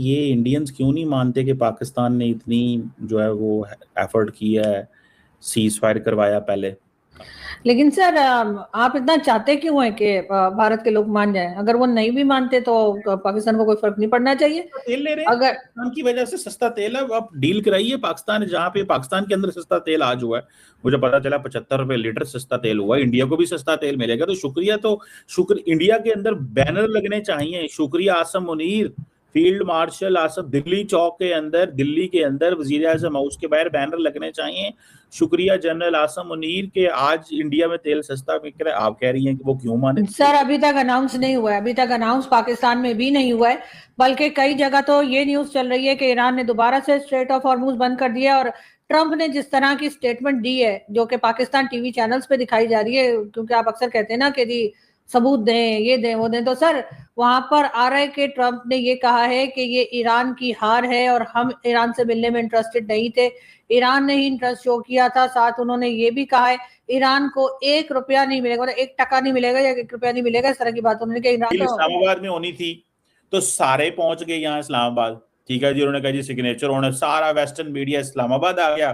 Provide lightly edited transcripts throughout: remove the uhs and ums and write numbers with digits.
ये इंडियंस क्यों नहीं मानते कि पाकिस्तान ने इतनी जो है वो एफर्ट किया है, सीज फायर करवाया पहले। लेकिन सर आप इतना चाहते क्यों हैं कि भारत के लोग मान जाएं? अगर वो नहीं भी मानते तो पाकिस्तान को कोई फर्क नहीं पड़ना चाहिए। तेल ले रहे हैं अगर पाकिस्तान की वजह से, सस्ता तेल है। आप डील कराइए पाकिस्तान, जहाँ पे पाकिस्तान के अंदर सस्ता तेल आज हुआ है, मुझे पता चला 75 रुपए लीटर सस्ता तेल हुआ है। इंडिया को भी सस्ता तेल मिलेगा तो शुक्रिया। तो शुक्र इंडिया के अंदर बैनर लगने चाहिए, शुक्रिया आसम मुनीर, फील्ड मार्शल आसम, दिल्ली चौक के अंदर, दिल्ली के अंदर वजीर आजम हाउस के बाहर बैनर लगने चाहिए, शुक्रिया जनरल आसम मुनीर के आज इंडिया में तेल सस्ता बिक रहा है। आप कह रही हैं कि वो क्यों माने? सर अभी तक अनाउंस नहीं हुआ है, अभी तक अनाउंस पाकिस्तान में भी नहीं हुआ है। बल्कि कई जगह तो ये न्यूज चल रही है कि ईरान ने दोबारा से स्ट्रेट ऑफ हॉर्मुज बंद कर दिया। और ट्रंप ने जिस तरह की स्टेटमेंट दी है, जो कि पाकिस्तान टीवी चैनल्स पे दिखाई जा रही है, क्योंकि आप अक्सर कहते हैं ना कि जी सबूत दें, ये दें, वो दें, तो सर वहां पर आ रहा है कि ट्रंप ने ये कहा है कि ये ईरान की हार है और हम ईरान से मिलने में इंटरेस्टेड नहीं थे। ईरान ने ही इंटरेस्ट शो किया था। साथ उन्होंने ये भी कहा है ईरान को 1 रुपया नहीं मिलेगा, मतलब 1 टका नहीं मिलेगा या 1 रुपया नहीं मिलेगा, इस तरह की बात उन्होंने कही। इस्लामाबाद में होनी थी तो सारे पहुंच गए यहाँ इस्लामाबाद। ठीक है जी, उन्होंने कहा जी सिग्नेचर होना, सारा वेस्टर्न मीडिया इस्लामाबाद आ गया।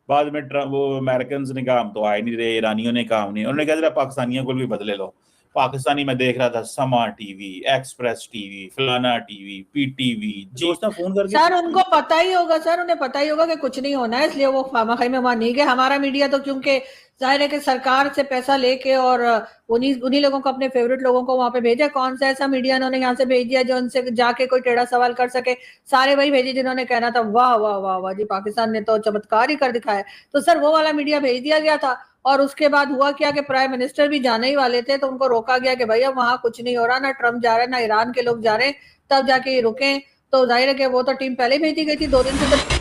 बाद में वो अमेरिकन ने कहा हम तो आए नहीं रहे, ईरानियों ने कहा नहीं, उन्होंने कहा जरा पाकिस्तानियों को भी बदले लो। पाकिस्तानी मैं देख रहा था, समा टीवी, एक्सप्रेस टीवी, फलाना टीवी, पीटीवी, दोस्त फोन करके सर उनको पता ही होगा, सर उन्हें पता ही होगा कि कुछ नहीं होना है, इसलिए वो खामखाई में वहां नहीं गए। हमारा मीडिया तो क्योंकि जाहिर है कि सरकार से पैसा लेके और उन्हीं उन्हीं लोगों को, अपने फेवरेट लोगों को वहां पे भेजा। कौन सा ऐसा मीडिया इन्होंने यहाँ से भेज दिया जो उनसे जाके कोई टेढ़ा सवाल कर सके? सारे वही भेजे जिन्होंने कहना था वाह वाह वाह वाह जी, पाकिस्तान ने तो चमत्कार ही कर दिखाया। तो सर वो वाला मीडिया भेज दिया गया था। और उसके बाद हुआ क्या कि प्राइम मिनिस्टर भी जाने ही वाले थे, तो उनको रोका गया कि भैया वहां कुछ नहीं हो रहा, ना ट्रंप जा रहे ना ईरान के लोग जा रहे, तब जाके ये रुके। तो जाहिर है कि वो तो टीम पहले भेजी गई थी 2 दिन से।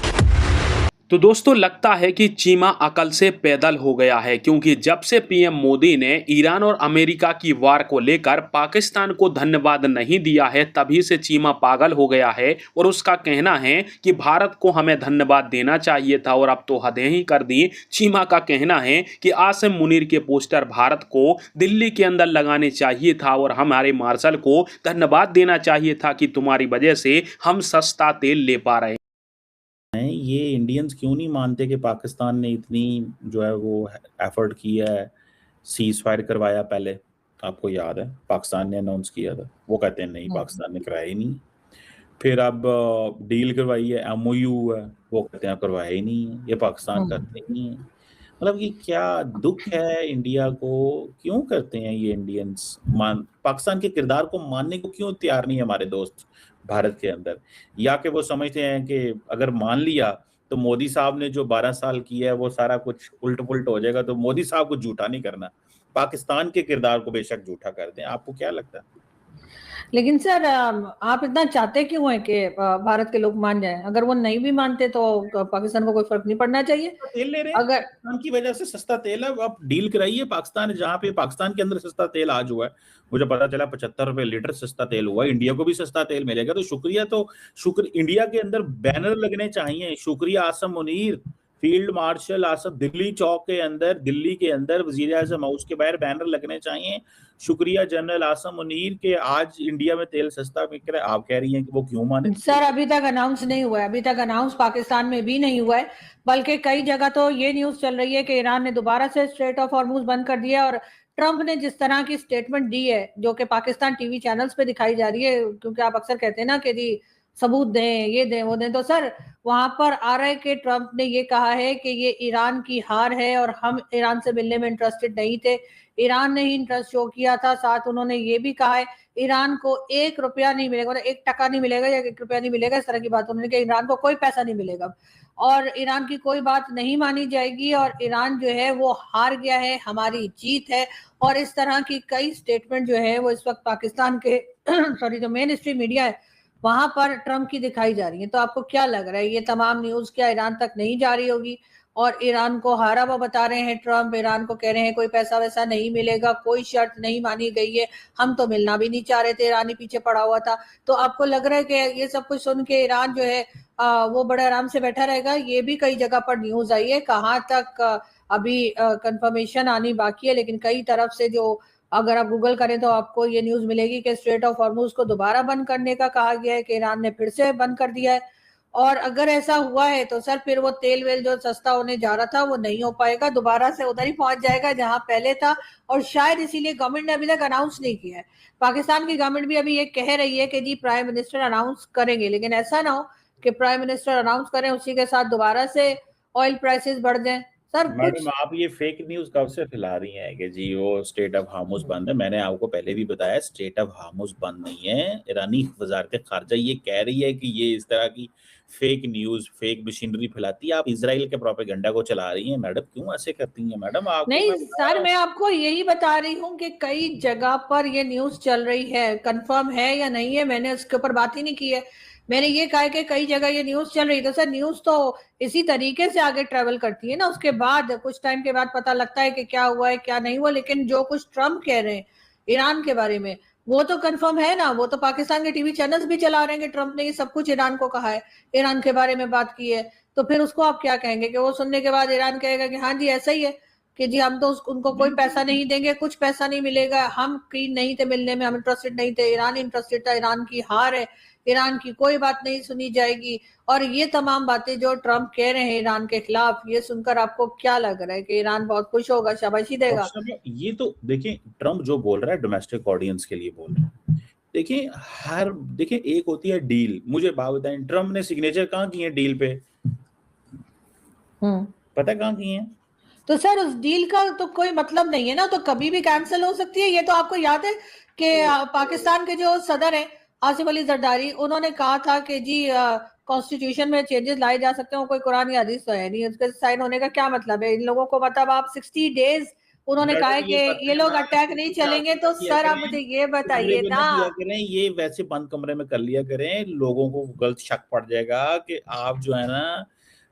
तो दोस्तों लगता है कि चीमा अकल से पैदल हो गया है, क्योंकि जब से पीएम मोदी ने ईरान और अमेरिका की वार को लेकर पाकिस्तान को धन्यवाद नहीं दिया है, तभी से चीमा पागल हो गया है। और उसका कहना है कि भारत को हमें धन्यवाद देना चाहिए था और अब तो हदें ही कर दी। चीमा का कहना है कि आसिम मुनीर के पोस्टर भारत को दिल्ली के अंदर लगाने चाहिए था और हमारे मार्शल को धन्यवाद देना चाहिए था कि तुम्हारी वजह से हम सस्ता तेल ले पा रहे हैं। ये इंडियंस क्यों नहीं मानते कि पाकिस्तान ने इतनी जो है वो एफर्ट किया है, सीज फायर करवाया पहले। आपको याद है पाकिस्तान ने अनाउंस किया था, वो कहते हैं नहीं पाकिस्तान ने कराया ही नहीं। फिर अब डील करवाई है, एमओयू है, वो कहते हैं करवाया ही नहीं है, ये पाकिस्तान करते ही नहीं है। मतलब ये क्या दुख है इंडिया को, क्यों करते हैं ये इंडियंस? पाकिस्तान के किरदार को मानने को क्यों तैयार नहीं है हमारे दोस्त भारत के अंदर? या कि वो समझते हैं कि अगर मान लिया तो मोदी साहब ने जो 12 साल किया है वो सारा कुछ उल्ट पुल्ट हो जाएगा, तो मोदी साहब को झूठा नहीं करना, पाकिस्तान के किरदार को बेशक झूठा कर दें। आपको क्या लगता है? लेकिन सर आप इतना चाहते क्यों हैं कि भारत के लोग मान जाएं? अगर वो नहीं भी मानते तो पाकिस्तान को कोई फर्क नहीं पड़ना चाहिए। तेल ले रहे हैं अगर पाकिस्तान की वजह से, सस्ता तेल है। आप डील कराइए पाकिस्तान, जहाँ पे पाकिस्तान के अंदर सस्ता तेल आज हुआ है, मुझे पता चला 75 रुपए लीटर सस्ता तेल हुआ है। इंडिया को भी सस्ता तेल मिलेगा तो शुक्रिया। तो शुक्र इंडिया के अंदर बैनर लगने चाहिए, शुक्रिया आसम मुनीर, फील्ड मार्शल आसम, दिल्ली चौक के अंदर, दिल्ली के अंदर वजीर आजम हाउस के बाहर बैनर लगने चाहिए, शुक्रिया जनरल आसम मुनीर के आज इंडिया में तेल सस्ता बिक रहा है। आप कह रही हैं कि वो क्यों माने? सर अभी तक अनाउंस नहीं हुआ है, अभी तक अनाउंस पाकिस्तान में भी नहीं हुआ है। बल्कि कई जगह तो ये न्यूज चल रही है कि ईरान ने दोबारा से स्ट्रेट ऑफ हॉर्मुज बंद कर दिया। और ट्रंप ने जिस तरह की स्टेटमेंट दी है, जो कि पाकिस्तान टीवी चैनल्स पे दिखाई जा रही है, क्योंकि आप अक्सर कहते हैं ना कि जी सबूत दें, ये दें, वो दें, तो सर वहां पर आ रहा है कि ट्रंप ने ये कहा है कि ये ईरान की हार है और हम ईरान से मिलने में इंटरेस्टेड नहीं थे। ईरान ने ही इंटरेस्ट शो किया था। साथ उन्होंने ये भी कहा है ईरान को 1 रुपया नहीं मिलेगा, मतलब 1 टका नहीं मिलेगा या 1 रुपया नहीं मिलेगा, इस तरह की बात उन्होंने कही। ईरान को कोई पैसा नहीं मिलेगा और ईरान की कोई बात नहीं मानी जाएगी और ईरान जो है वो हार गया है, हमारी जीत है। और इस तरह की कई स्टेटमेंट जो है वो इस वक्त पाकिस्तान के सॉरी जो मेन स्ट्रीम मीडिया है वहां पर ट्रंप की दिखाई जा रही है। तो आपको क्या लग रहा है, ये तमाम न्यूज क्या ईरान तक नहीं जा रही होगी? और ईरान को हारा हुआ बता रहे हैं ट्रंप, ईरान को कह रहे हैं कोई पैसा वैसा नहीं मिलेगा, कोई शर्त नहीं मानी गई है, हम तो मिलना भी नहीं चाह रहे थे, ईरान ही पीछे पड़ा हुआ था। तो आपको लग रहा है कि ये सब कुछ सुन के ईरान जो है वो बड़े आराम से बैठा रहेगा? ये भी कई जगह पर न्यूज आई है, कहाँ तक अभी कंफर्मेशन आनी बाकी है, लेकिन कई तरफ से जो अगर आप गूगल करें तो आपको ये न्यूज मिलेगी कि स्ट्रेट ऑफ हॉर्मुज को दोबारा बंद करने का कहा गया है, कि ईरान ने फिर से बंद कर दिया है। और अगर ऐसा हुआ है तो सर फिर वो तेल वेल जो सस्ता होने जा रहा था वो नहीं हो पाएगा, दोबारा से उधर ही पहुंच जाएगा जहां पहले था। और शायद इसीलिए गवर्नमेंट ने अभी तक अनाउंस नहीं किया है। पाकिस्तान की गवर्नमेंट भी अभी ये कह रही है कि जी प्राइम मिनिस्टर अनाउंस करेंगे, लेकिन ऐसा ना हो कि प्राइम मिनिस्टर अनाउंस करें उसी के साथ दोबारा से ऑयल प्राइसेस बढ़ जाएं। सर मैडम आप ये फेक न्यूज कब से फैला रही हैं कि जी वो स्टेट ऑफ हार्मुज बंद है? मैंने आपको पहले भी बताया स्टेट ऑफ हार्मुज बंद नहीं है। ईरानी वजारत खारजा ये कह रही है कि ये इस तरह की फेक न्यूज, फेक मशीनरी फैलाती है। आप इजराइल के प्रोपेगेंडा को चला रही हैं मैडम, क्यों ऐसे करती हैं मैडम? आपको नहीं मैं बता सर, रहा मैं आपको यही बता रही हूँ कि कई जगह पर ये न्यूज चल रही है, कंफर्म है या नहीं है मैंने उसके ऊपर बात ही नहीं की है। मैंने ये कहा है कि कई जगह ये न्यूज चल रही है, तो सर न्यूज तो इसी तरीके से आगे ट्रेवल करती है ना, उसके बाद कुछ टाइम के बाद पता लगता है कि क्या हुआ है क्या नहीं हुआ। लेकिन जो कुछ ट्रम्प कह रहे हैं ईरान के बारे में वो तो कंफर्म है ना, वो तो पाकिस्तान के टीवी चैनल्स भी चला रहे हैं कि ट्रम्प ने ये सब कुछ ईरान को कहा है, ईरान के बारे में बात की है। तो फिर उसको आप क्या कहेंगे कि वो सुनने के बाद ईरान कहेगा कि हाँ जी ऐसा ही है, कि जी हम तो उनको कोई पैसा नहीं देंगे, कुछ पैसा नहीं मिलेगा, हम क्लीन नहीं थे मिलने में, हम इंटरेस्टेड नहीं थे, ईरान इंटरेस्टेड था, ईरान की हार है, ईरान की कोई बात नहीं सुनी जाएगी। और ये तमाम बातें जो ट्रम्प कह रहे हैं ईरान के खिलाफ, ये सुनकर आपको क्या लग रहा है कि ईरान बहुत खुश होगा, शाबाशी देगा? ये तो देखिए ट्रम्प जो बोल रहा है डोमेस्टिक ऑडियंस के लिए बोल रहा है। देखिए एक होती है डील। मुझे बात बताएं, ट्रम्प ने सिग्नेचर कहाँ किए डील पे? पता कहाँ किए हैं? तो सर उस डील का तो कोई मतलब नहीं है ना, तो कभी भी कैंसिल हो सकती है। ये तो आपको याद है कि पाकिस्तान के जो सदर हैं आसिफ अली जरदारी, उन्होंने कहा था कि जी कॉन्स्टिट्यूशन में चेंजेस लाए जा सकते हैं, कोई कुरान या हदीस तो है नहीं, उसके साइन होने का क्या मतलब है इन लोगों को? मतलब आप 60 डेज उन्होंने कहा है कि ये लोग अटैक नहीं चलेंगे। तो सर आप मुझे ये बताइए ना, ये वैसे बंद कमरे में कर लिया करें, लोगों को गलत शक पड़ जाएगा कि आप जो है ना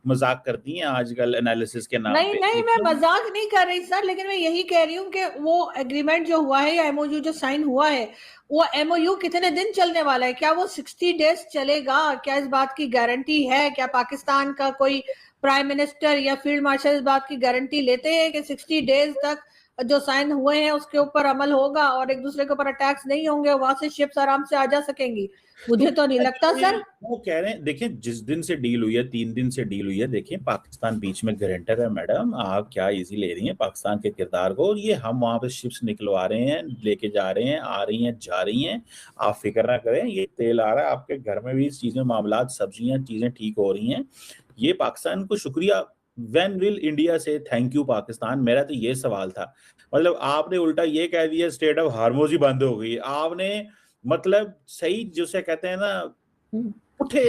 मजाक करती हैं आजकल एनालिसिस के नाम पे। नहीं मैं मजाक नहीं कर रही सर, लेकिन मैं यही कह रही हूँ कि वो एग्रीमेंट जो हुआ है या एमओयू जो साइन हुआ है, वो एमओयू कितने दिन चलने वाला है? क्या वो 60 डेज चलेगा? क्या इस बात की गारंटी है? क्या पाकिस्तान का कोई प्राइम मिनिस्टर या फील्ड मार्शल इस बात की गारंटी लेते हैं कि 60 डेज तक जो साइन हुए हैं उसके ऊपर अमल होगा और एक दूसरे के ऊपर अटैक्स नहीं होंगे, वहां से शिप्स आराम से आ जा सकेंगी? मुझे तो नहीं लगता सर। वो कह रहे हैं, देखिए जिस दिन से डील हुई है, 3 दिन से डील हुई है, देखिए पाकिस्तान बीच में गारंटर है मैडम। आप क्या इजी ले रही हैं पाकिस्तान के किरदार को? ये हम वहां पे शिप्स निकलवा रहे हैं, लेके जा रहे हैं, आ रही हैं, जा रही हैं। आप फिक्र ना करें, ये तेल आ रहा है आपके घर में भी, इस चीज में मामला, सब्जियां, चीजें ठीक हो रही हैं। ये पाकिस्तान को शुक्रिया। व्हेन विल इंडिया से थैंक यू पाकिस्तान? मेरा तो ये सवाल था। मतलब आपने उल्टा ये कह दिया स्टेट ऑफ हार्मुज ही बंद हो गई। आपने मतलब सही जिसे कहते हैं ना उठे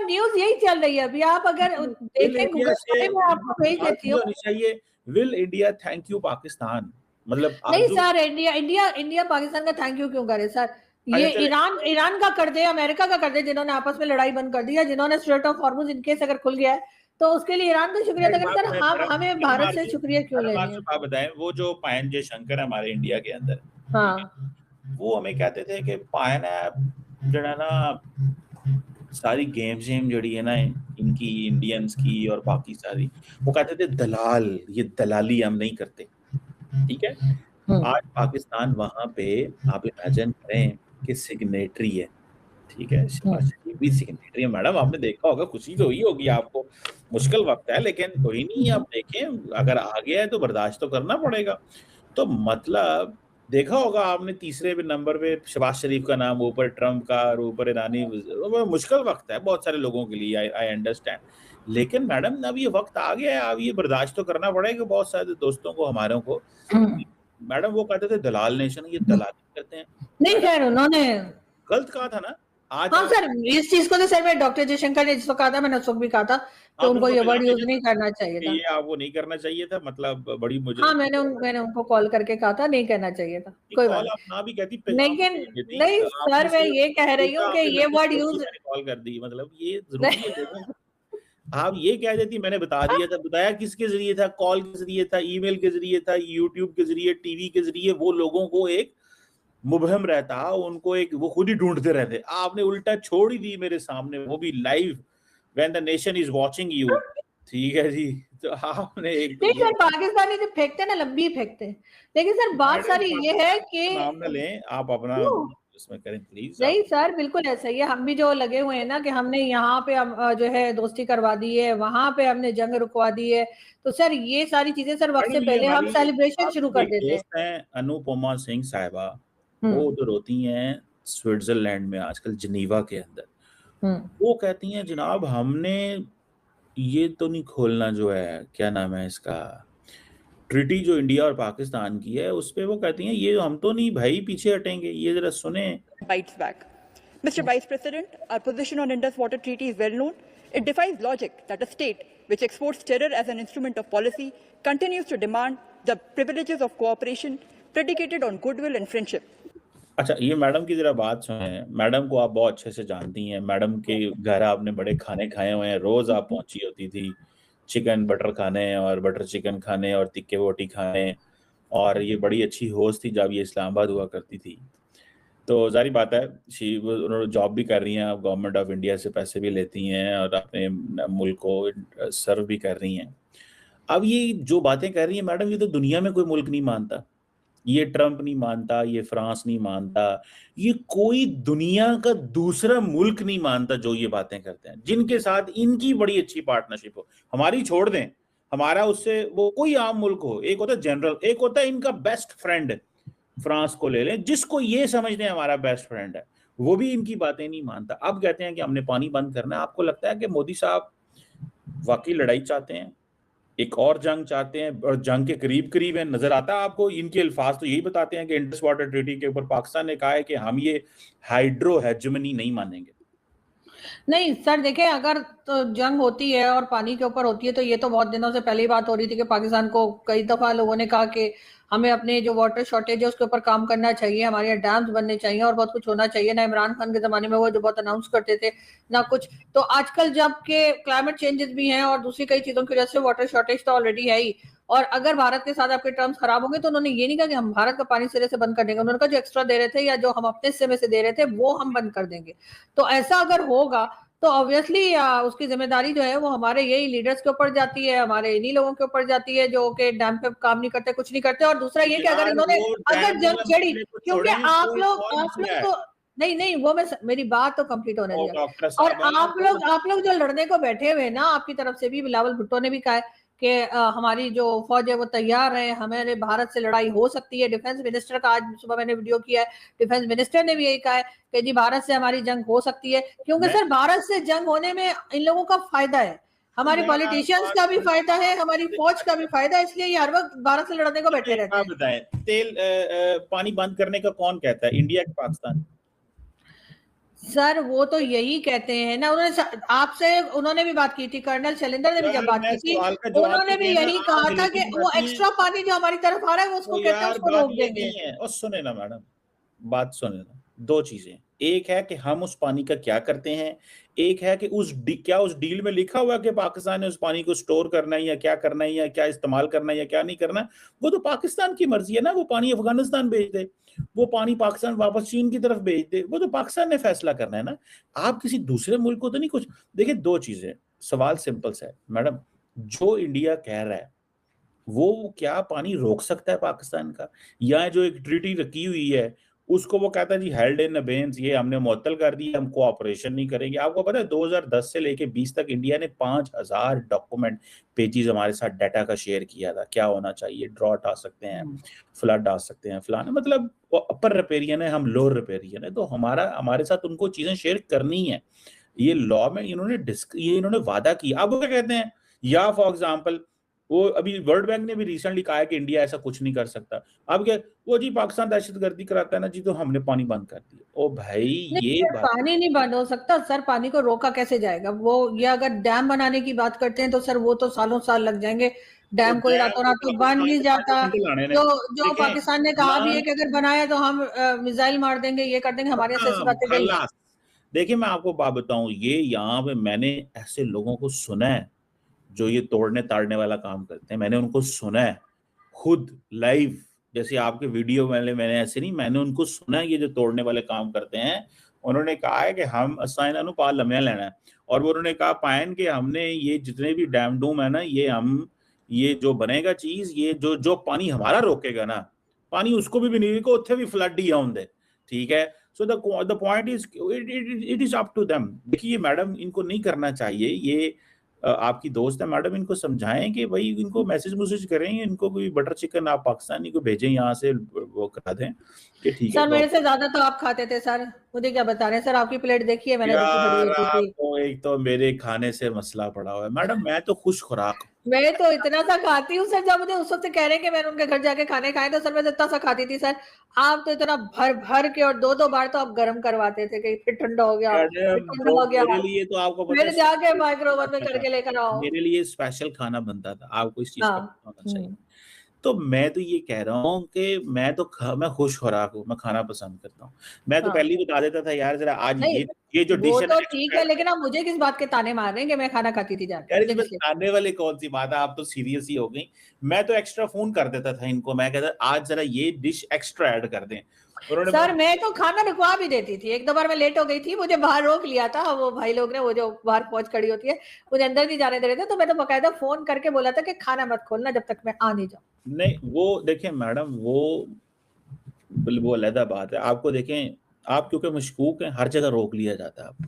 न्यूज यही चल रही है अभी, आप अगर देखें गूगल पे मैं आपको भेज देती हूँ। चाहिए will India thank you Pakistan, मतलब नहीं सर, इंडिया पाकिस्तान का थैंक यू क्यों करे सर? ये ईरान का कर दे, अमेरिका का कर दे, जिन्होंने आपस में लड़ाई बंद कर दी है, जिन्होंने स्ट्रेट ऑफ हॉर्मुज इनकेस अगर खुल गया है तो उसके लिए ईरान का शुक्रिया अदा करें। सर हम हमें भारत से शुक्रिया क्यों लेना है? आप बताएं, वो जो पायन जयशंकर है हमारे इंडिया के अंदर, हाँ वो हमें कहते थे कि पायन है जड़ा ना सारी गेम जड़ी है ना इनकी, इंडियंस की और बाकी सारी, वो कहते थे दलाल, ये दलाली हम नहीं करते। ठीक है, आज पाकिस्तान वहां पे आप इमेजिन करें कि सिग्नेटरी है। ठीक है, भी सिग्नेटरी है मैडम, आपने देखा होगा, खुशी तो हुई होगी आपको। मुश्किल वक्त है लेकिन कोई नहीं, आप देखें अगर आ गया है तो बर्दाश्त तो करना पड़ेगा। तो मतलब देखा होगा आपने, तीसरे नंबर पे शहबाज शरीफ का नाम, ऊपर ट्रम्प का और ऊपर ईरानी। मुश्किल वक्त है बहुत सारे लोगों के लिए, आई अंडरस्टैंड। लेकिन मैडम अब ये वक्त आ गया है, अब ये बर्दाश्त तो करना पड़ेगा बहुत सारे दोस्तों को, हमारों को। मैडम वो कहते थे दलाल नेशन, ये दलाली करते हैं। नहीं खैर उन्होंने गलत कहा था ना आज। हाँ सर, इस चीज को तो सर मैं डॉक्टर जयशंकर ने जिसको कहा था, मैंने उस वक्त भी कहा था कि उनको ये वर्ड यूज नहीं करना चाहिए था। ये आपको नहीं करना चाहिए था, मतलब बड़ी मुझे। हाँ मैंने उनको कॉल करके कहा था, नहीं करना चाहिए था, कोई बात ना भी कहती, लेकिन नहीं सर मैं ये कह रही हूँ कि ये वर्ड यूज कॉल कर दी, मतलब ये जरूरी है। आप ये कह देती मैंने बता दिया था, बताया किसके जरिए था? कॉल के जरिए था, ईमेल के जरिए था, यूट्यूब के जरिए, टीवी के जरिए। वो लोगों को एक मुबहम रहता, उनको एक वो खुद ही ढूंढते रहते। आपने उल्टा छोड़ ही दी मेरे सामने, वो भी live, when the nation is watching you. ठीक है जी, तो आपने एक तो नहीं ये सर, पाकिस्तानी जब फेंकते हैं ना लंबी फेंकते हैं, लेकिन सर बात मैडम सारी ये है कि नाम न लें, आप अपना क्यों? इसमें करें प्लीज। नहीं आप सर, बिल्कुल ऐसा ही है। हम भी जो लगे हुए हैं ना कि हमने यहाँ पे जो है दोस्ती करवा दी है, वहां पे हमने जंग रुकवा दी है, तो सर ये सारी चीजें सर वक्त से मैडम, ये पहले हम हमारी सेलिब्रेशन शुरू आपकी कर एक देते हैं। दोस्त हैं अनुपमा सिंह साहिबा, वो हम्म। उधर होती हैं स्विट्जरलैंड में आजकल, जिनीवा के अंदर। हम्म। वो कहती हैं जनाब हमने ये तो नहीं खोलना, जो है क्या नाम है इसका, ट्रीटी जो इंडिया और पाकिस्तान की है उस पे वो कहती हैं ये हम तो नहीं भाई पीछे हटेंगे, ये जरा सुने। Bites back. Mr. Vice President, our position on Indus Water Treaty is well known. It defies logic that a state which exports terror as an instrument of policy continues to demand the privileges of cooperation predicated on goodwill and friendship. अच्छा, ये madam की जरा बात सुने। Madam को आप बहुत अच्छे से जानती हैं, मैडम के घर आपने बड़े खाने खाए हुए हैं, रोज आप पहुंची होती थी चिकन बटर खाने और बटर चिकन खाने और तिक्के बोटी खाने, और ये बड़ी अच्छी होस्ट थी जब ये इस्लामाबाद हुआ करती थी। तो जारी बात है उन्होंने जॉब भी कर रही हैं, आप गवर्नमेंट ऑफ इंडिया से पैसे भी लेती हैं और अपने मुल्क को सर्व भी कर रही हैं। अब ये जो बातें कर रही हैं मैडम, ये तो दुनिया में कोई मुल्क नहीं मानता, ये ट्रंप नहीं मानता, ये फ्रांस नहीं मानता, ये कोई दुनिया का दूसरा मुल्क नहीं मानता जो ये बातें करते हैं, जिनके साथ इनकी बड़ी अच्छी पार्टनरशिप हो। हमारी छोड़ दें, हमारा उससे वो कोई आम मुल्क हो, एक होता है जनरल, एक होता है इनका बेस्ट फ्रेंड। फ्रांस को ले लें, जिसको ये समझते हैं हमारा बेस्ट फ्रेंड है, वो भी इनकी बातें नहीं मानता। अब कहते हैं कि हमने पानी बंद करना है। आपको लगता है कि मोदी साहब वाकई लड़ाई चाहते हैं, एक और जंग चाहते हैं, और जंग के करीब करीब है? नजर आता है आपको? इनके अल्फाज तो यही बताते हैं कि इंडस वाटर ट्रीटी के ऊपर पाकिस्तान ने कहा है कि हम ये हाइड्रो हेजेमनी नहीं मानेंगे। नहीं सर, देखिए, अगर तो जंग होती है और पानी के ऊपर होती है तो ये तो बहुत दिनों से पहले ही बात हो रही थी कि पाकिस्तान को कई दफा लोगों ने कहा कि हमें अपने जो वाटर शॉर्टेज है उसके ऊपर काम करना चाहिए, हमारे यहाँ डैम्स बनने चाहिए और बहुत कुछ होना चाहिए। ना इमरान खान के जमाने में वो जो बहुत अनाउंस करते थे ना कुछ, तो आजकल जब के क्लाइमेट चेंजेस भी हैं और दूसरी कई चीजों की वजह से वाटर शॉर्टेज तो ऑलरेडी है ही, और अगर भारत के साथ आपके टर्म्स खराब होंगे तो उन्होंने ये नहीं कहा कि हम भारत का पानी सिरे से बंद कर देंगे, उन्होंने कहा जो एक्स्ट्रा दे रहे थे या जो हम अपने हिस्से में से दे रहे थे वो हम बंद कर देंगे। तो ऐसा अगर होगा तो ऑब्वियसली उसकी जिम्मेदारी जो है वो हमारे यही लीडर्स के ऊपर जाती है, हमारे इन्हीं लोगों के ऊपर जाती है जो कि डैम पे काम नहीं करते, कुछ नहीं करते। और दूसरा ये कि अगर इन्होंने अगर जंग छेड़ी, क्योंकि आप लोग तो नहीं नहीं, वो मेरी बात तो कंप्लीट होने दिया। और आप लोग जो लड़ने को बैठे हुए ना, आपकी तरफ से भी बिलावल भुट्टो ने भी कहा है कि हमारी जो फौज है वो तैयार है, हमारे भारत से लड़ाई हो सकती है। डिफेंस मिनिस्टर का आज सुबह मैंने वीडियो किया है, डिफेंस मिनिस्टर ने भी यही कहा है कि जी भारत से हमारी जंग हो सकती है, क्योंकि सर भारत से जंग होने में इन लोगों का फायदा है, हमारे पॉलिटिशियंस का भी फायदा है, हमारी फौज का भी फायदा है, इसलिए ये हर वक्त भारत से लड़ने को बैठे रहते हैं। बताएं, तेल पानी बंद करने का कौन कहता है, इंडिया के पाकिस्तान? सर वो तो यही कहते हैं ना, उन्होंने आपसे उन्होंने भी बात की थी, कर्नल शैलेंद्र ने भी जब बात की थी उन्होंने भी यही कहा था कि वो एक्स्ट्रा पानी जो हमारी तरफ आ रहा है वो उसको कहते हैं उसको रोक देंगे। और सुने ना मैडम, बात सुने ना, दो चीजें, एक है कि हम उस पानी का क्या करते हैं, एक है कि क्या उस डील में लिखा हुआ कि पाकिस्तान ने उस पानी को स्टोर करना है या क्या करना है या क्या इस्तेमाल करना है या क्या नहीं करना। वो तो पाकिस्तान की मर्जी है ना, वो पानी अफगानिस्तान भेज दे, वो पानी पाकिस्तान वापस चीन की तरफ भेज दे, वो तो पाकिस्तान ने फैसला करना है ना। आप किसी दूसरे मुल्क को तो नहीं कुछ। देखिए दो चीजें, सवाल सिंपल सा है मैडम, जो इंडिया कह रहा है वो क्या पानी रोक सकता है पाकिस्तान का? या जो एक ट्रीटी रखी हुई है उसको वो कहता है जी हेल्ड इन अबेयंस, ये हमने मुअत्तल कर दी, हम कोऑपरेशन नहीं करेंगे। आपको पता है 2010 से लेके 20 तक इंडिया ने 5000 डॉक्यूमेंट पेजेस हमारे साथ डाटा का शेयर किया था, क्या होना चाहिए, ड्रॉट आ सकते हैं, फ्लड आ सकते हैं, फलाना, मतलब वो अपर रिपेरियन है, हम लोअर रिपेरियन है, तो हमारे साथ उनको चीजें शेयर करनी है। ये लॉ में इन्होंने वादा किया। अब वो क्या कहते हैं, या फॉर एग्जाम्पल वो अभी वर्ल्ड बैंक ने भी रिसेंटली कहा है कि इंडिया ऐसा कुछ नहीं कर सकता। अब क्या, वो जी पाकिस्तान दहशतगर्दी कराता है ना जी, तो हमने पानी बंद कर दिया। ओ भाई ये पानी नहीं बंद हो सकता सर, पानी को रोका कैसे जाएगा? वो ये अगर डैम बनाने की बात करते हैं तो सर वो तो सालों साल लग जाएंगे, डैम कोई रातों रात तो बन नहीं जाता। जो पाकिस्तान ने कहा भी है कि अगर बनाया तो हम मिसाइल मार देंगे, ये कर देंगे, हमारे यहाँ से बातें गई। देखिए मैं आपको बात बताऊं, ये यहाँ पे मैंने ऐसे लोगों को सुना है जो ये तोड़ने ताड़ने वाला काम करते हैं, मैंने उनको सुना है खुद लाइव, जैसे आपके वीडियो मैंने ऐसे नहीं, मैंने उनको सुना है ये जो तोड़ने वाले काम करते हैं, उन्होंने कहा है कि हम असाइन नु पार्लियामेंट लेना है, और वो उन्होंने कहा पायन कि हमने ये जितने भी डैम डूम है ना, ये जो बनेगा चीज, ये जो पानी हमारा रोकेगा ना, पानी उसको भी नहीं को उत्थे भी फ्लड ही आउंदे, ठीक है। So the point is it is up to them. देखिए मैडम, इनको नहीं करना चाहिए, ये आपकी दोस्त है मैडम, इनको समझाएं कि भाई इनको मैसेज करें, इनको कोई बटर चिकन आप पाकिस्तानी को भेजें यहाँ से, वो करा दें कि ठीक है। सर मेरे से ज्यादा तो आप खाते थे सर, मुझे क्या बता रहे हैं सर, आपकी प्लेट देखिए मैंने जैसे भरी होती थी। तो एक तो मेरे खाने से मसला पड़ा हुआ है मैडम, मैं तो खुश खुराक, मैं तो इतना सा खाती हूँ सर, जब मुझे उस वक्त कह रहे हैं कि मैंने उनके घर जाके खाने खाए तो सर मैं इतना सा खाती थी सर। आप तो इतना भर भर के, और 2-2 बार तो आप गर्म करवाते थे कि फिर ठंडा हो गया, फिर ठंडा हो गया, मेरे लिए तो आपको पता फिर है जाके माइक्रोवेव में करके लेकर आओ। मेरे लिए स्पेशल खाना बनता था, आपको इस चीज का हाँ। पता होना चाहिए। तो मैं तो ये कह रहा हूँ कि मैं खुश खुराक हूँ, मैं खाना पसंद करता हूँ। मैं तो हाँ। पहले ही बता देता था यार जरा आज नहीं, ये जो डिश वो है तो ठीक है, लेकिन आप मुझे किस बात के ताने मार रहे हैं कि मैं खाना खाती थी यार, जाके? इसमें ताने वाली कौन सी बात है, आप तो सीरियस ही हो गई। मैं तो एक्स्ट्रा फोन कर देता था इनको, मैं कहता आज जरा ये डिश एक्स्ट्रा ऐड कर दें। सर मैं तो खाना रुकवा भी देती थी, 1-2 बार मैं लेट हो गई थी, मुझे बाहर रोक लिया था वो भाई लोग ने, वो जो बाहर पहुंच खड़ी होती है, मुझे अंदर नहीं जाने दे रहे थे, तो मैं तो बकायदा फोन करके बोला था कि खाना मत खोलना जब तक मैं आ नहीं जाऊं। नहीं, वो देखिए मैडम, वो अलग बात है। आपको देखें, आप क्योंकि मशकूक हैं, हर जगह रोक लिया जाता है आपको।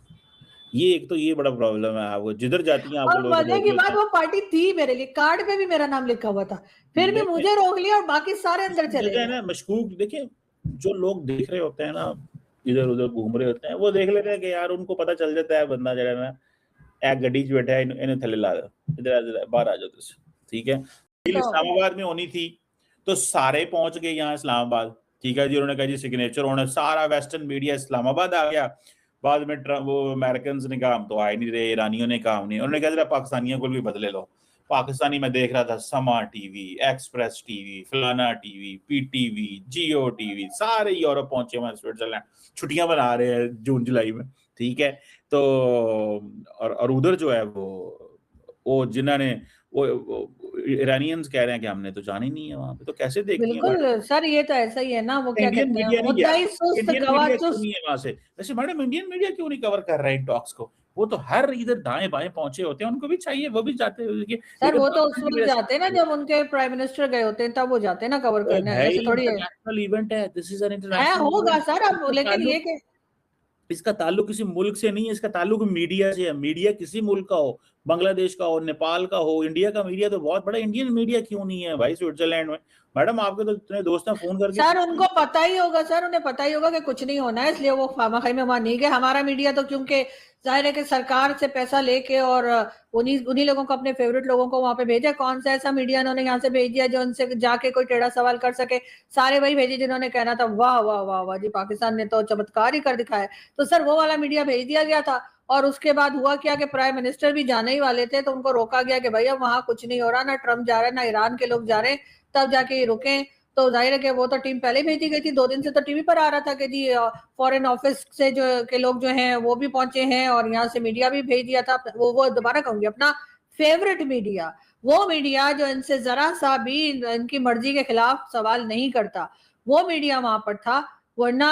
ये एक तो ये बड़ा प्रॉब्लम है, आपको जिधर जाती हैं आपको और लोग मजे की बात, वो पार्टी थी मेरे लिए, कार्ड पे भी मेरा नाम लिखा हुआ था, फिर भी मुझे रोक लिया और बाकी सारे अंदर चले गए। ना मशकूक, देखिए जो लोग देख रहे होते हैं ना, इधर उधर घूम रहे होते हैं, वो देख लेते हैं कि यार उनको पता चल जाता है बंदा जो है ना एक गड्डी च बैठा है, इन्हें थले ला दो, इधर बाहर आ जाओ तुम, ठीक है। इस्लामाबाद में होनी थी तो सारे पहुंच गए यहाँ इस्लामाबाद, ठीक है जी। उन्होंने कहा जी सिग्नेचर होना, सारा वेस्टर्न मीडिया इस्लामाबाद आ गया। बाद में वो अमेरिकन ने कहा हम तो आ ही नहीं रहे, ईरानियों ने कहा नहीं, उन्होंने कहा जरा पाकिस्तानियों को भी बदले लो। पाकिस्तानी में देख रहा था समा टीवी, एक्सप्रेस टीवी, फलाना टीवी, पीटीवी, जियो टीवी, सारे यूरोप पहुंचे हुए, स्विट्जरलैंड छुट्टियां मना रहे हैं जून जुलाई में, ठीक है। तो और उधर जो है वो जिन्होंने वो ईरानियंस कह रहे हैं कि हमने तो जाना ही नहीं है वहां पे, तो कैसे देखेंगे? बिल्कुल सर, ये तो ऐसा ही है ना, वो क्या इंडियन कहते मीडिया हैं, नहीं गया, मुद्दाई सुस्त इंडियन गवाह मीडिया क्यों चुस्त। नहीं है वहां से? वैसे मैडम इंडियन मीडिया क्यों नहीं कवर कर रहा है इन टॉक्स को? वो तो हर इधर दाएं बाएं पहुंचे होते हैं, उनको भी चाहिए, वो भी जाते हैं। सर वो तो उस वक्त जाते हैं ना जब उनके प्राइम मिनिस्टर गए होते हैं, तब वो जाते हैं ना कवर करने, ऐसे थोड़ी है। इंटरनेशनल इवेंट है, दिस इज एन है इंटरनेशनल होगा सर, अब लेकिन ये कि इसका ताल्लुक किसी मुल्क से नहीं है, इसका ताल्लुक मीडिया से है। मीडिया किसी मुल्क का हो, बांग्लादेश का हो, नेपाल का हो, इंडिया का मीडिया तो बहुत बड़ा, इंडियन मीडिया क्यों नहीं है भाई स्विट्जरलैंड में? मैडम आपके तो इतने दोस्त हैं, फोन करके सर उनको पता ही होगा, सर उन्हें पता ही होगा कि कुछ नहीं होना है, इसलिए वो खामखाई में वहां नहीं गए। हमारा मीडिया तो क्योंकि जाहिर है कि सरकार से पैसा लेके और उन्हीं लोगों को, अपने फेवरेट लोगों को वहां पे भेजा। कौन सा ऐसा मीडिया इन्होंने यहाँ से भेज दिया जो उनसे जाके कोई टेढ़ा सवाल कर सके? सारे वही भेजे जिन्होंने कहना था वाह वाह वाह वाह जी, पाकिस्तान ने तो चमत्कार ही कर दिखाया। तो सर वो वाला मीडिया भेज दिया गया था, और उसके बाद हुआ क्या कि प्राइम मिनिस्टर भी जाने ही वाले थे, तो उनको रोका गया कि भैया वहां कुछ नहीं हो रहा, ना ट्रम्प जा रहा है ना ईरान के लोग जा रहे हैं, तब जाके रुके। तो जाहिर है कि वो तो टीम पहले भेजी गई थी, 2 दिन से तो टीवी पर आ रहा था कि जी फॉरेन ऑफिस से जो के लोग जो हैं वो भी पहुंचे हैं, और यहाँ से मीडिया भी भेज दिया था। वो दोबारा कहूंगी, अपना फेवरेट मीडिया, वो मीडिया जो इनसे जरा सा भी इनकी मर्जी के खिलाफ सवाल नहीं करता, वो मीडिया वहां पर था। वरना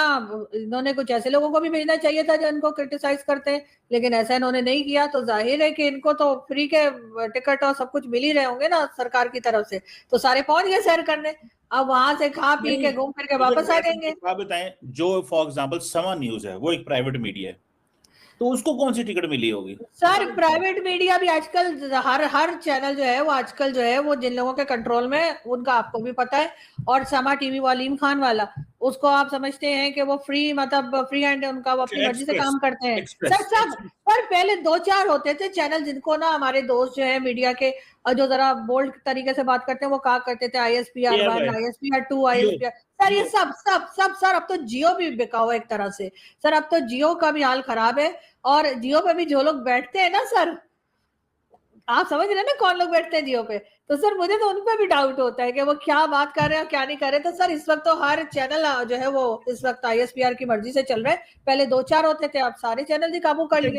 इन्होंने कुछ ऐसे लोगों को भी भेजना चाहिए था जो इनको क्रिटिसाइज करते हैं, लेकिन ऐसा इन्होंने नहीं किया। तो जाहिर है कि इनको तो फ्री के टिकट और सब कुछ मिल ही रहे होंगे ना सरकार की तरफ से, तो सारे पहुंच गए सैर करने, अब वहां से खा पी के घूम फिर के वापस आ जाएंगे। आप बताएं, जो फॉर एग्जांपल समा न्यूज है, वो एक प्राइवेट मीडिया है, तो उसको कौन सी टिकट मिली होगी? सर प्राइवेट मीडिया भी आजकल हर चैनल जो है वो आजकल जो है वो जिन लोगों के कंट्रोल में, उनका आपको भी पता है। और समा टीवी वालीम खान वाला, उसको आप समझते हैं कि वो फ्री, मतलब फ्री हैंड, उनका वो अपनी मर्जी से काम करते हैं। सर सब पर पहले 2-4 होते थे चैनल जिनको ना हमारे दोस्त जो है मीडिया के, जो जरा बोल्ड तरीके से बात करते हैं, वो कहा करते थे ISPR 1, ISPR 2, ISPR। सर ये सब सर अब तो जियो भी बिका हुआ एक तरह से। सर अब तो जियो का भी हाल खराब है, और जियो पे भी जो लोग बैठते हैं ना सर, आप समझ रहे हैं ना कौन लोग बैठते हैं जियो पे, तो सर मुझे तो उन पे भी डाउट होता है कि वो क्या बात कर रहे हैं क्या नहीं कर रहे। तो सर इस वक्त तो हर चैनल जो है वो इस वक्त ISPR की मर्जी से चल रहा है, पहले 2-4 होते थे, अब सारे चैनल ही काबू कर लिए।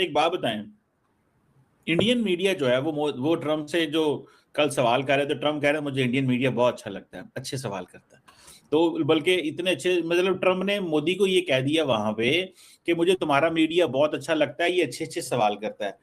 एक बात बताएं, इंडियन मीडिया जो है वो ट्रम्प से जो कल सवाल कर रहे थे, ट्रम्प कह रहे हैं मुझे इंडियन मीडिया बहुत अच्छा लगता है, अच्छे सवाल करता है। तो बल्कि इतने अच्छे, मतलब ट्रम्प ने मोदी को ये कह दिया वहां पे कि मुझे तुम्हारा मीडिया बहुत अच्छा लगता है, ये अच्छे अच्छे सवाल करता है,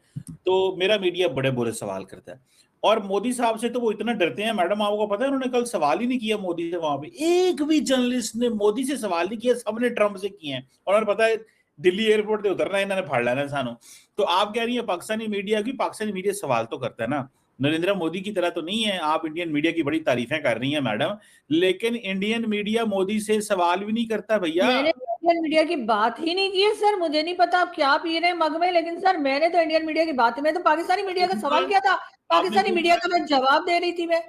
तो मेरा मीडिया बड़े बुरे सवाल करता है। और मोदी साहब से तो वो इतना डरते हैं मैडम, आपको पता है उन्होंने कल सवाल ही नहीं किया मोदी से, वहां पे एक भी जर्नलिस्ट ने मोदी से सवाल नहीं किया, सबने ट्रम्प से किए हैं। और उन्हें पता है दिल्ली एयरपोर्ट पे उतरना है, इन्होंने फाड़ लेना सानू। तो आप कह रही है पाकिस्तानी मीडिया की, पाकिस्तानी मीडिया सवाल तो करता है ना, नरेंद्र मोदी की तरह तो नहीं है। आप इंडियन मीडिया की बड़ी तारीफें कर रही हैं मैडम, लेकिन इंडियन मीडिया मोदी से सवाल भी नहीं करता भैया। मैंने इंडियन मीडिया की बात ही नहीं की है सर, मुझे नहीं पता आप क्या पी रहे हैं मग में, लेकिन सर मैंने तो इंडियन मीडिया की बात, मैं तो पाकिस्तानी मीडिया का सवाल किया था, पाकिस्तानी मीडिया का मैं जवाब दे रही थी। मैं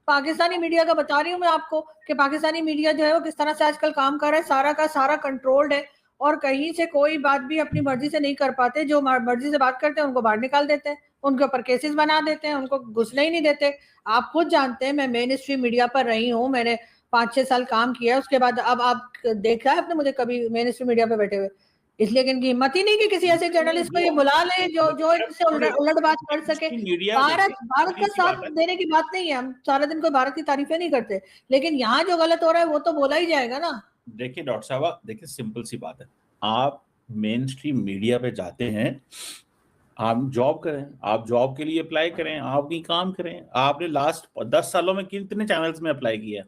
पाकिस्तानी मीडिया का बता रही हूँ मैं आपको कि पाकिस्तानी मीडिया जो है वो किस तरह से आजकल काम कर रहा है, सारा का सारा कंट्रोल्ड है और कहीं से कोई बात भी अपनी मर्जी से नहीं कर पाते। जो मर्जी से बात करते हैं उनको बाहर निकाल देते हैं, उनके ऊपर केसेस बना देते हैं, उनको घुसने ही नहीं देते। आप खुद जानते हैं मैं मेन स्ट्रीम मीडिया पर रही हूँ, मैंने 5-6 साल काम किया, उसके बाद अब आप देखा है आपने मुझे कभी मेन स्ट्रीम मीडिया पे बैठे हुए, इसलिए कि इनकी हिम्मत ही नहीं कि किसी ऐसे जर्नलिस्ट को ये बुला ले जो इनसे उलट बात कर सके। भारत का साथ देने की बात नहीं है, हम सारा दिन कोई भारत की तारीफें नहीं करते, लेकिन यहाँ जो गलत हो रहा है वो तो बोला ही जाएगा ना। देखिए डॉक्टर साहब, देखिए सिंपल सी बात है, आप मेन स्ट्रीम मीडिया पे जाते हैं, आप जॉब करें, आप जॉब के लिए अप्लाई करें, आप कहीं काम करें। आपने लास्ट 10 सालों में कितने चैनल्स में अप्लाई किया?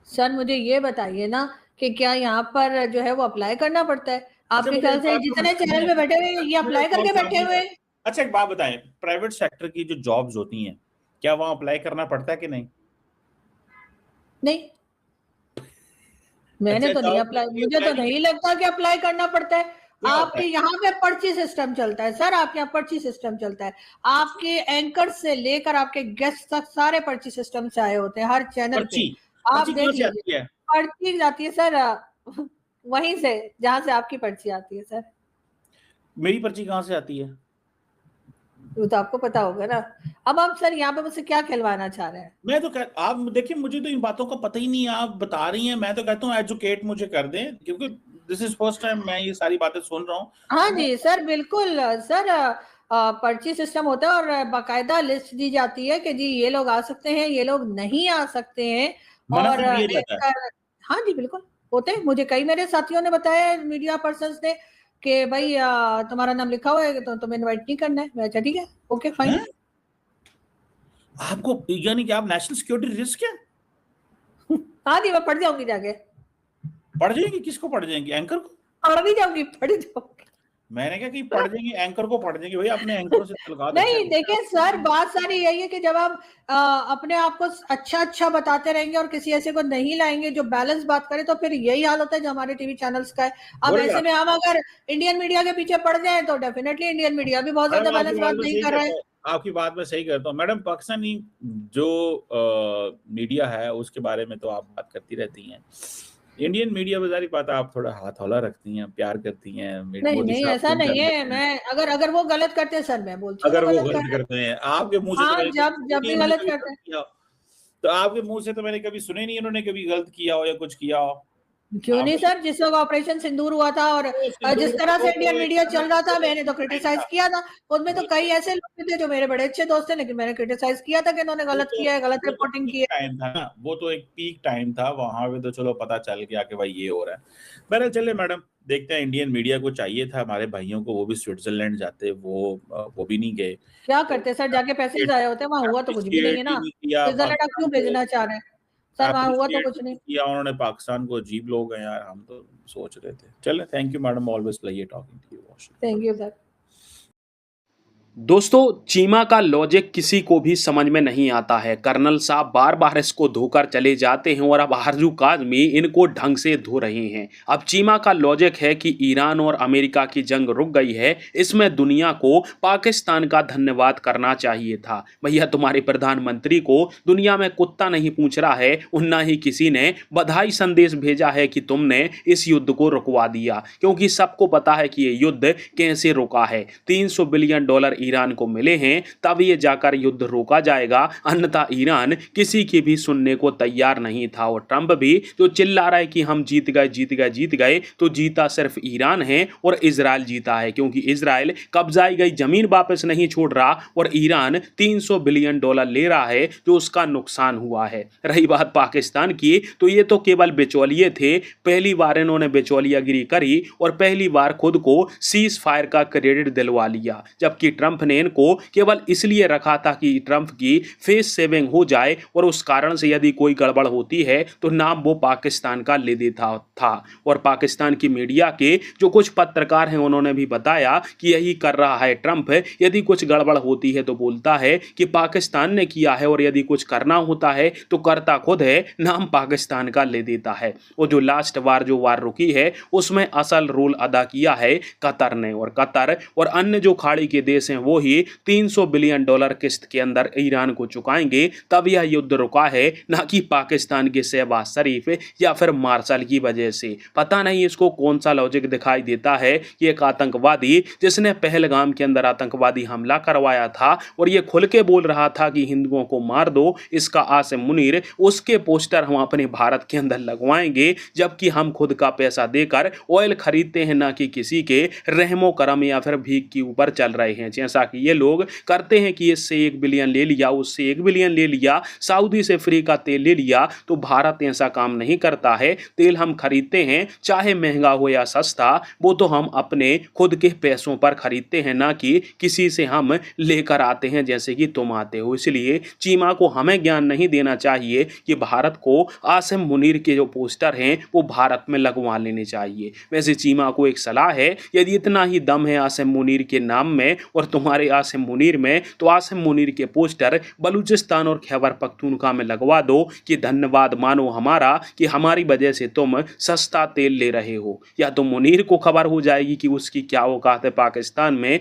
सर मुझे ये बताइए ना कि क्या यहाँ पर जो है वो अप्लाई करना पड़ता है? आपके ख्याल से जितने चैनल में बैठे हुए ये अप्लाई करके बैठे हुए? अच्छा एक बात बताएं, प्राइवेट सेक्टर की जो जॉब्स होती हैं क्या वहां अप्लाई करना पड़ता है कि नहीं? नहीं, मैंने तो नहीं अप्लाई, मुझे तो नहीं लगता कि अप्लाई करना पड़ता है। आपके यहाँ पे पर्ची सिस्टम चलता है सर, आपके यहाँ पर्ची सिस्टम चलता है, आपके एंकर से लेकर आपके गेस्ट तक सारे पर्ची सिस्टम से आए होते हैं हर चैनल पे। आप देख लीजिए पर्ची जाती है सर वहीं से जहां से आपकी पर्ची आती है। सर मेरी पर्ची कहाँ से आती है वो तो आपको पता होगा ना। अब आप सर यहाँ पे मुझसे क्या खिलवाना चाह रहे हैं? मैं तो आप देखिए मुझे तो इन बातों का पता ही नहीं है, आप बता रही हैं, मैं तो कहता हूँ एजुकेट मुझे कर दें, क्योंकि दिस इज फर्स्ट टाइम मैं ये सारी बातें सुन रहा हूँ। हाँ जी सर बिल्कुल सर, पर्ची सिस्टम होता है और बाकायदा लिस्ट दी जाती है कि जी ये लोग आ सकते हैं, ये लोग नहीं आ सकते हैं, और हाँ जी बिल्कुल होते हैं। मुझे कई मेरे साथियों ने बताया मीडिया पर्सन्स ने कि भाई तुम्हारा नाम लिखा हुआ है तो तुम्हें इनवाइट नहीं करना है। मैं अच्छा ठीक है ओके फाइन। आपको यानी कि आप नेशनल सिक्योरिटी रिस्क है? हाँ जी मैं पढ़ जाऊंगी जाके। पढ़ जाएंगी? किसको पढ़ जाएंगी? एंकर को पढ़ भी जाऊंगी, पढ़ जाऊंगी। मैंने कहा कि पढ़ जाएंगे, एंकर को पढ़ जाएंगे। भाई अपने एंकर से तलका नहीं देखिए सर बात सारी यही है कि जब आप अपने आप को अच्छा बताते रहेंगे और किसी ऐसे को नहीं लाएंगे जो बैलेंस बात करे, तो फिर यही हाल होता है जो हमारे टीवी चैनल्स का है। अब ऐसे में हम अगर इंडियन मीडिया के पीछे पड़ जाए तो डेफिनेटली इंडियन मीडिया भी बहुत ज्यादा बैलेंस बात नहीं कर रहा है। आपकी बात मैं सही करता हूँ मैडम। पाकिस्तानी जो मीडिया है उसके बारे में तो आप बात करती रहती हैं, इंडियन मीडिया बाजारी बात आप थोड़ा हाथ हौला रखती हैं, प्यार करती हैं। नहीं ऐसा नहीं है, मैं अगर वो गलत करते हैं सर मैं बोलती हूँ अगर वो गलत करते हैं आपके मुंह से, हाँ, जब भी गलत करते हैं तो आपके मुंह से तो मैंने कभी सुने नहीं उन्होंने कभी गलत किया हो या कुछ किया हो। क्यों नहीं सर, जिस वक्त ऑपरेशन सिंदूर हुआ था और जिस तरह से इंडियन मीडिया चल रहा था मैंने तो क्रिटिसाइज किया था। उनमें तो कई ऐसे लोग थे जो मेरे बड़े अच्छे दोस्त थे, लेकिन मैंने क्रिटिसाइज किया था कि इन्होंने गलत किया है, गलत रिपोर्टिंग की है। टाइम था ना, वो तो एक पीक टाइम था, वहां पे तो चलो पता चल गया कि भाई ये हो रहा है। बहरहाल चले मैडम, देखते हैं इंडियन मीडिया को चाहिए था हमारे भाइयों को, वो भी स्विट्जरलैंड जाते, वो भी नहीं गए। क्या करते सर, जाके पैसे जाए होते, वहां हुआ तो कुछ भी नहीं है ना। स्विट्जरलैंड आप क्यों भेजना चाह रहे हैं सर, वहां हुआ तो कुछ नहीं किया उन्होंने। पाकिस्तान को अजीब लोग हैं यार, हम तो सोच रहे थे। चले thank you madam, always pleasure talking to you. Thank you sir. दोस्तों चीमा का लॉजिक किसी को भी समझ में नहीं आता है। कर्नल साहब बार बार इसको धोकर चले जाते हैं और अब आरजू काज़मी इनको ढंग से धो रहे हैं। अब चीमा का लॉजिक है कि ईरान और अमेरिका की जंग रुक गई है, इसमें दुनिया को पाकिस्तान का धन्यवाद करना चाहिए था। भैया तुम्हारे प्रधानमंत्री को दुनिया में कुत्ता नहीं पूछ रहा है, उन्ना ही किसी ने बधाई संदेश भेजा है कि तुमने इस युद्ध को रुकवा दिया, क्योंकि सबको पता है कि ये युद्ध कैसे रुका है। $300 बिलियन ईरान को मिले हैं तब ये जाकर युद्ध रोका जाएगा, अन्यथा ईरान किसी की भी सुनने को तैयार नहीं था। और ट्रंप भी जो चिल्ला रहा है कि हम जीत गए, तो जीता सिर्फ ईरान है और इजराइल जीता है, क्योंकि इजराइल कब्जाई गई जमीन वापस नहीं छोड़ रहा और ईरान $300 बिलियन ले रहा है जो उसका नुकसान हुआ है। रही बात पाकिस्तान की, तो ये तो केवल बिचौलिए थे, पहली बार इन्होंने बिचौलियागिरी करी और पहली बार खुद को सीज फायर का क्रेडिट दिलवा लिया, जबकि ट्रंप ने इनको केवल इसलिए रखा था कि ट्रंप की फेस सेविंग हो जाए और उस कारण से यदि कोई गड़बड़ होती है तो नाम वो पाकिस्तान का ले देता था। और पाकिस्तान की मीडिया के जो कुछ पत्रकार हैं उन्होंने भी बताया कि यही कर रहा है ट्रंप, यदि कुछ गड़बड़ होती है तो बोलता है कि पाकिस्तान ने किया है और यदि कुछ करना होता है तो करता खुद है, नाम पाकिस्तान का ले देता है। और जो लास्ट वार रुकी है उसमें असल रोल अदा किया है कतर ने, और कतर और अन्य जो खाड़ी के देश हैं वो ही $300 बिलियन किस्त के अंदर ईरान को चुकाएंगे, तब यह युद्ध रुका है, ना कि पाकिस्तान के शहबाज शरीफ या फिर मार्शल की वजह से। पता नहीं इसको कौन सा लॉजिक दिखाई देता है कि एक आतंकवादी जिसने पहलगाम के अंदर आतंकवादी हमला करवाया था और ये खुल के बोल रहा था कि हिंदुओं को मार दो, इसका आसिम मुनीर, उसके पोस्टर हम अपने भारत के अंदर लगवाएंगे, जबकि हम खुद का पैसा देकर ऑयल खरीदते हैं, ना कि किसी के रहमो करम या फिर भीख के ऊपर चल रहे हैं, जैसा कि ये लोग करते हैं कि इससे 1 बिलियन ले लिया, उससे 1 बिलियन ले लिया, सऊदी से फ्री का तेल ले लिया। तो भारत ऐसा काम नहीं करता है। तेल हम खरीदते हैं, चाहे महंगा हो या सस्ता, वो तो हम अपने खुद के पैसों पर खरीदते हैं, ना कि किसी से हम लेकर आते हैं जैसे कि तुम आते हो। इसलिए चीमा को हमें ज्ञान नहीं देना चाहिए कि भारत को आसिम मुनीर के जो पोस्टर हैं वो भारत में लगवा लेने चाहिए। वैसे चीमा को एक सलाह है, यदि इतना ही दम है आसिम मुनीर के नाम में और तुम्हारे आसिम मुनीर में, तो आसिम मुनीर के पोस्टर बलूचिस्तान और खैबर पख्तूनख्वा में लगवा दो कि धन्यवाद मानो हमारा कि हमारी वजह से तुम सस्ता तेल ले रहे हो। या तो मुनीर को खबर हो जाएगी कि उसकी क्या औकात है पाकिस्तान में,